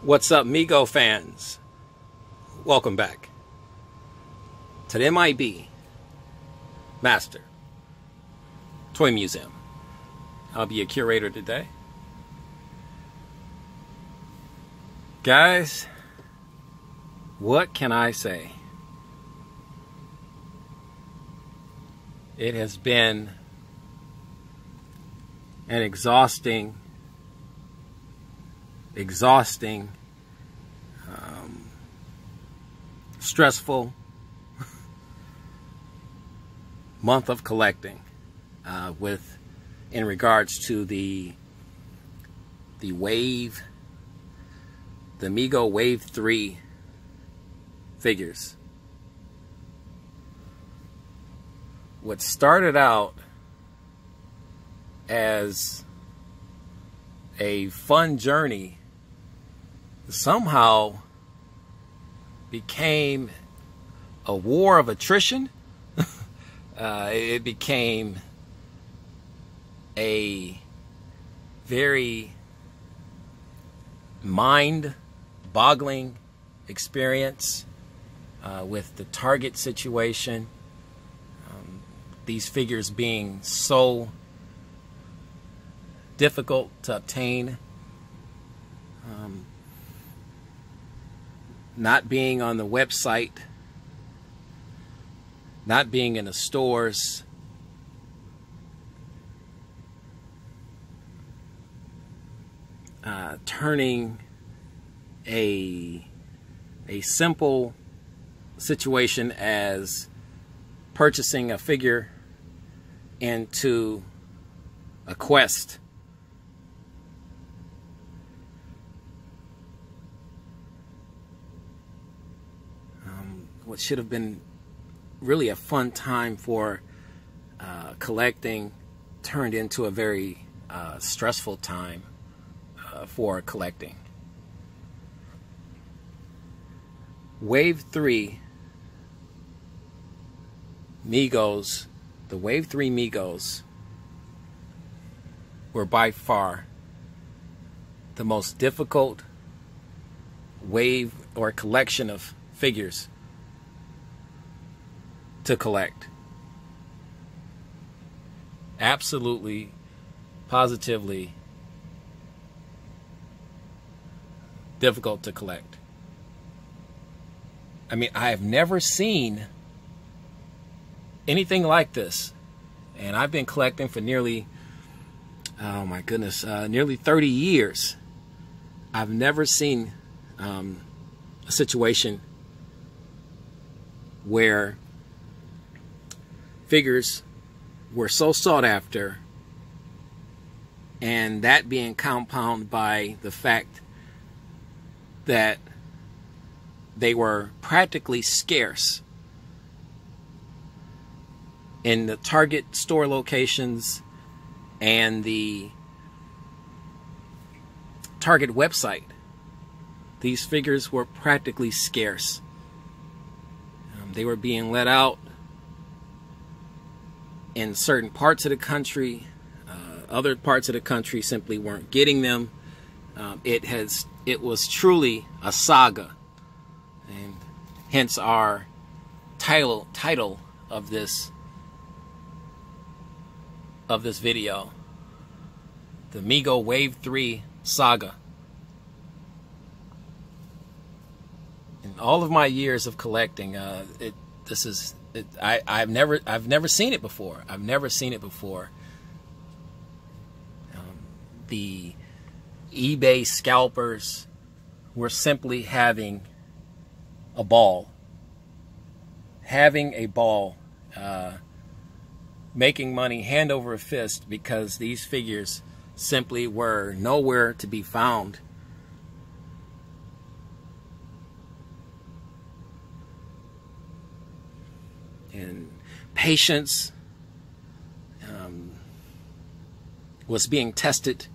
What's up, Mego fans? Welcome back to the M.I.B. Master Toy Museum. I'll be your curator today. Guys, what can I say? It has been an exhausting, stressful month of collecting in regards to the Mego Wave 3 figures. What started out as a fun journey somehow became a war of attrition. It became a very mind-boggling experience with the Target situation. These figures being so difficult to obtain, not being on the website, not being in the stores, turning a simple situation as purchasing a figure into a quest. What should have been really a fun time for collecting turned into a very stressful time for collecting. Wave 3 Migos, the Wave 3 Migos were by far the most difficult wave or collection of figures to collect. Absolutely, positively difficult to collect. I mean, I have never seen anything like this, and I've been collecting for nearly, oh my goodness, nearly 30 years. I've never seen a situation where figures were so sought after, and that being compounded by the fact that they were practically scarce in the Target store locations and the Target website. These figures were practically scarce. They were being let out in certain parts of the country. Other parts of the country simply weren't getting them. It was truly a saga, and hence our title of this video, the Mego Wave 3 Saga. In all of my years of collecting, I've never seen it before. I've never seen it before. The eBay scalpers were simply having a ball. Making money hand over fist because these figures simply were nowhere to be found. And patience was being tested.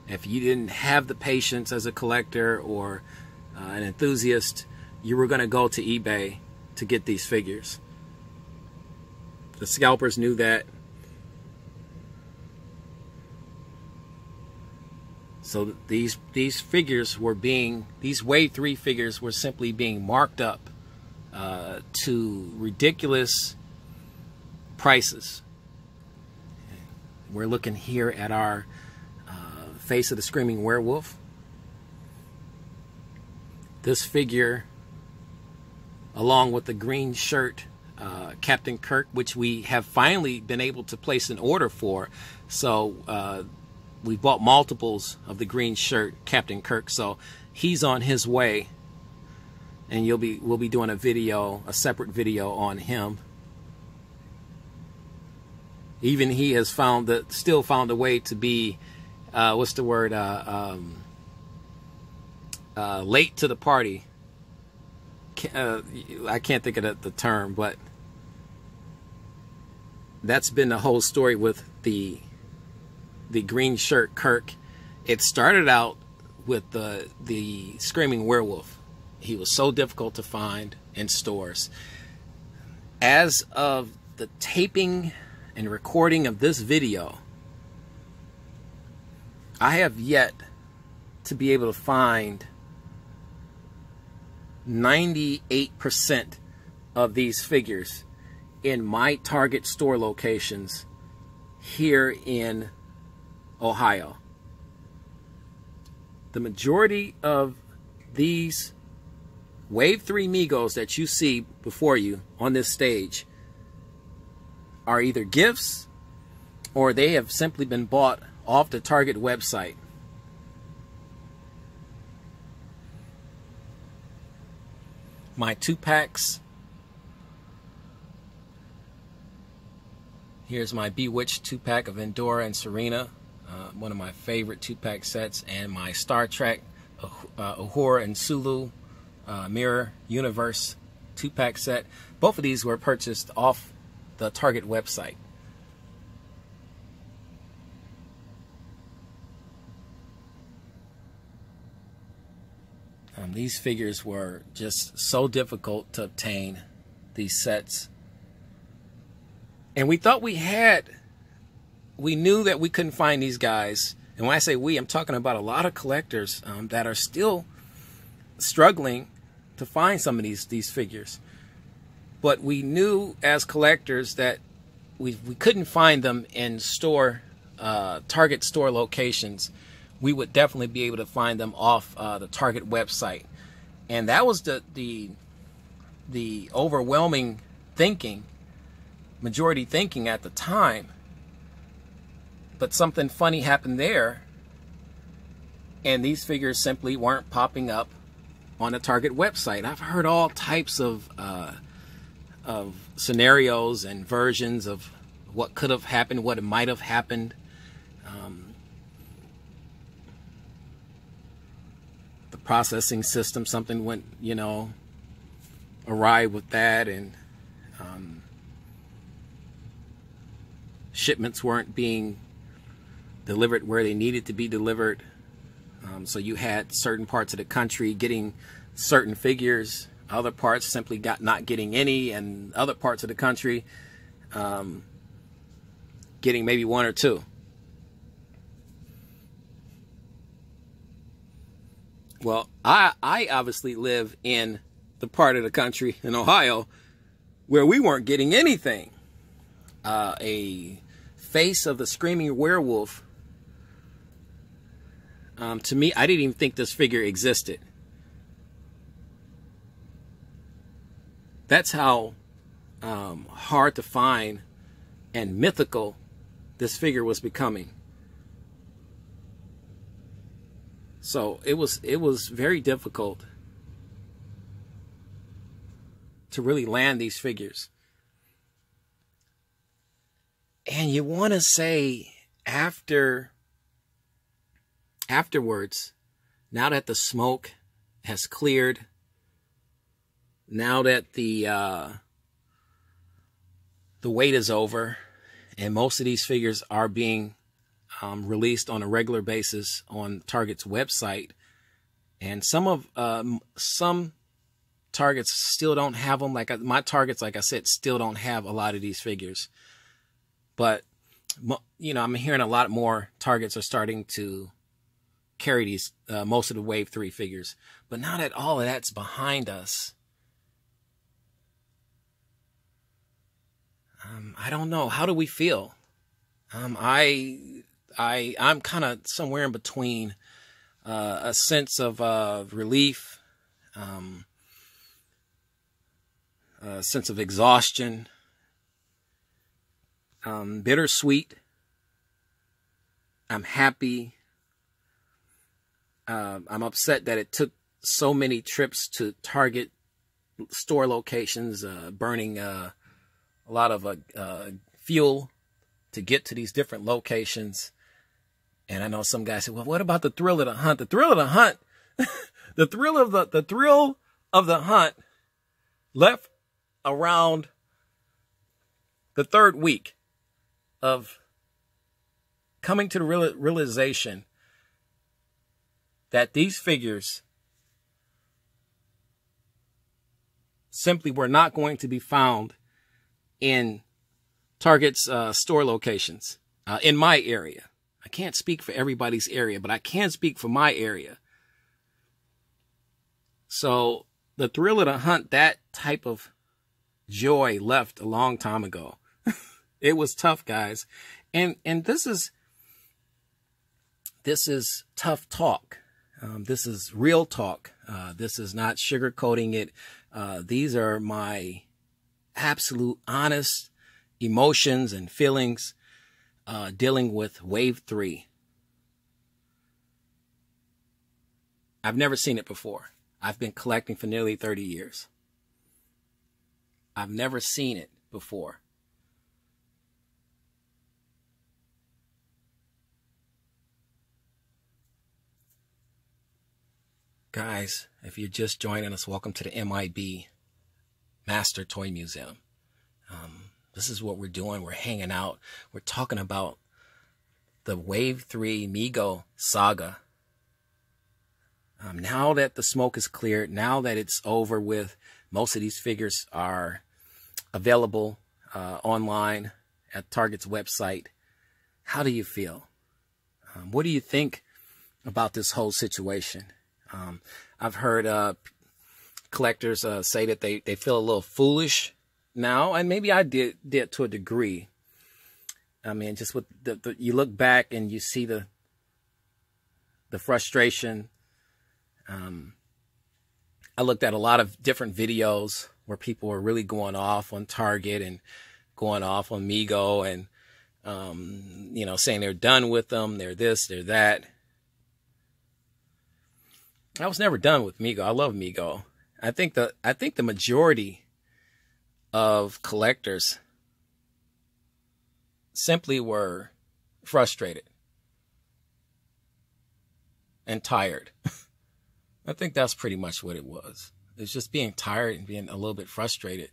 If you didn't have the patience as a collector or an enthusiast, you were going to go to eBay to get these figures. The scalpers knew that. So these figures were being, these Wave 3 figures were simply being marked up to ridiculous prices. We're looking here at our Face of the Screaming Werewolf. This figure, along with the green shirt Captain Kirk, which we have finally been able to place an order for. So we bought multiples of the green shirt Captain Kirk, so he's on his way, and we'll be doing a separate video on him. Even he has still found a way to be what's the word, late to the party. I can't think of the term, but that's been the whole story with the green shirt Kirk. It started out with the Screaming Werewolf. He was so difficult to find in stores. As of the taping and recording of this video, I have yet to be able to find 98% of these figures in my Target store locations here in Ohio. The majority of these Wave 3 Migos that you see before you on this stage are either gifts or they have simply been bought off the Target website. My 2-packs. Here's my Bewitched 2-pack of Endora and Serena, one of my favorite 2-pack sets, and my Star Trek Uhura and Sulu Mirror Universe 2-pack set. Both of these were purchased off the Target website. These figures were just so difficult to obtain, these sets. And we thought we knew that we couldn't find these guys. And when I say we, I'm talking about a lot of collectors that are still struggling to find some of these figures. But we knew as collectors that we couldn't find them in Target store locations. We would definitely be able to find them off the Target website. And that was the overwhelming majority thinking at the time. But something funny happened there, and these figures simply weren't popping up on the Target website. I've heard all types of scenarios and versions of what could have happened, what might have happened. The processing system, something went, awry with that, and shipments weren't being delivered where they needed to be delivered. So you had certain parts of the country getting certain figures, other parts simply not getting any, and other parts of the country getting maybe one or two. Well, I obviously live in the part of the country in Ohio where we weren't getting anything. A Face of the Screaming Werewolf, to me, I didn't even think this figure existed. That's how hard to find and mythical this figure was becoming. So it was very difficult to really land these figures. And you want to say afterwards, now that the smoke has cleared, now that the wait is over, and most of these figures are being released on a regular basis on Target's website, and some Targets still don't have them. Like my Targets, like I said, still don't have a lot of these figures. But I'm hearing a lot more Targets are starting to carry these most of the Wave 3 figures. But now that all of that's behind us, I don't know. How do we feel? I'm kind of somewhere in between a sense of relief, a sense of exhaustion, bittersweet. I'm happy. I'm upset that it took so many trips to Target store locations, burning a lot of fuel to get to these different locations. And I know some guys say, well, what about the thrill of the hunt? The thrill of the hunt, the thrill of the hunt left around the third week of coming to the realization that these figures simply were not going to be found in Target's store locations in my area. I can't speak for everybody's area, but I can speak for my area. So the thrill of the hunt, that type of joy left a long time ago. It was tough, guys. And this is tough talk. This is real talk. This is not sugarcoating it. These are my absolute honest emotions and feelings dealing with Wave 3. I've never seen it before. I've been collecting for nearly 30 years. I've never seen it before. Guys, if you're just joining us, welcome to the M.I.B. Master Toy Museum. This is what we're doing. We're hanging out. We're talking about the Wave 3 Mego Saga. Now that the smoke is cleared, now that it's over with, most of these figures are available online at Target's website. How do you feel? What do you think about this whole situation? I've heard collectors say that they feel a little foolish now, and maybe I did to a degree. I mean, just with you look back and you see the frustration. I looked at a lot of different videos where people were really going off on Target and going off on Mego and you know, saying they're done with them, they're this, they're that. I was never done with Mego. I love Mego. I think the majority of collectors simply were frustrated and tired. I think that's pretty much what it was. It's just being tired and being a little bit frustrated,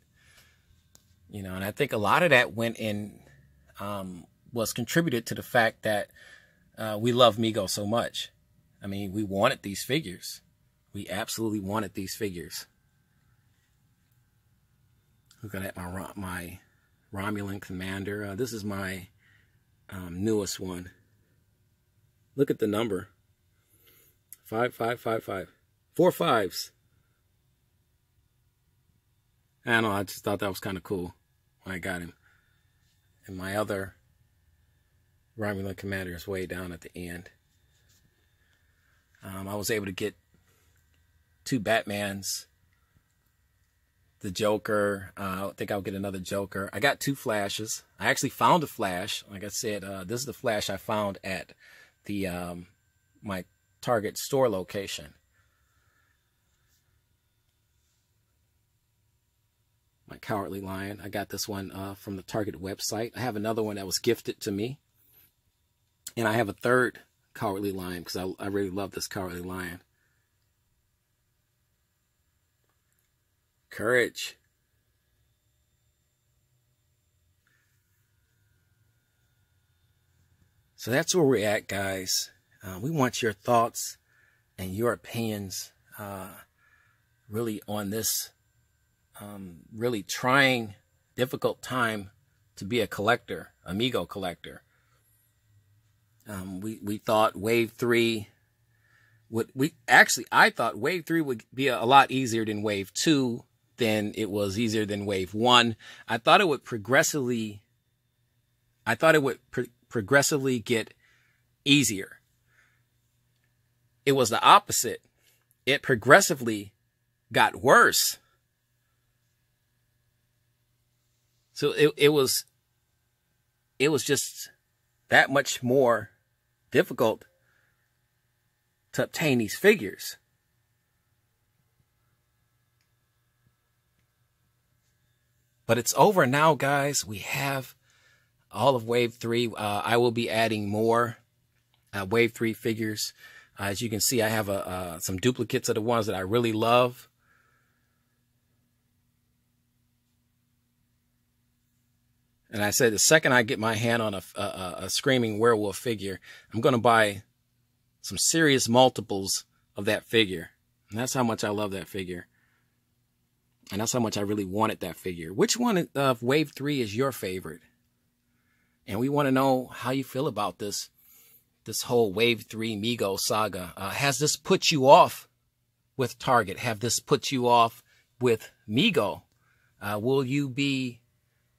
you know. And I think a lot of that went in, was contributed to the fact that we love Mego so much. I mean, we wanted these figures. We absolutely wanted these figures. Looking at my Romulan commander. This is my newest one. Look at the number. 5555. 4 5s. I don't know. I just thought that was kind of cool when I got him. And my other Romulan commander is way down at the end. I was able to get 2 Batmans, the Joker. I think I'll get another Joker. I got 2 Flashes. I actually found a Flash. Like I said, this is the Flash I found at the my Target store location. My Cowardly Lion. I got this one from the Target website. I have another one that was gifted to me. And I have a third Cowardly Lion because I really love this Cowardly Lion. Courage. So that's where we're at, guys. We want your thoughts and your opinions really on this really trying, difficult time to be a collector, Mego collector. We thought Wave 3 I thought wave 3 would be a lot easier than wave 2, than it was easier than wave 1. I thought it would progressively get easier. It was the opposite. It progressively got worse. So it was just that much more difficult to obtain these figures. But it's over now, guys. We have all of wave 3. I will be adding more wave 3 figures. As you can see, I have some duplicates of the ones that I really love. And I said the second I get my hand on a screaming werewolf figure, I'm going to buy some serious multiples of that figure. And that's how much I love that figure. And that's how much I really wanted that figure. Which one of wave 3 is your favorite? And we want to know how you feel about this whole wave 3 Mego saga. Has this put you off with Target? Have this put you off with Mego? Will you be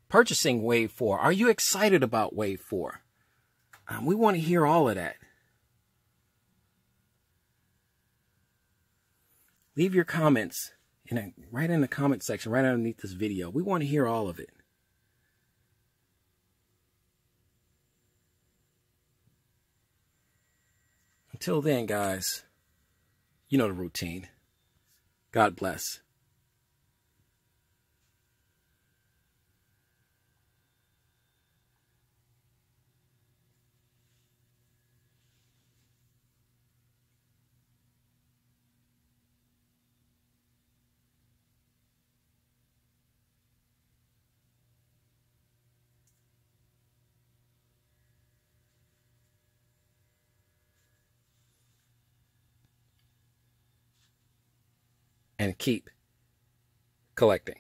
purchasing wave 4? Are you excited about wave 4? We want to hear all of that. Leave your comments right in the comment section, right underneath this video. We want to hear all of it. Until then, guys, you know the routine. God bless. And keep collecting.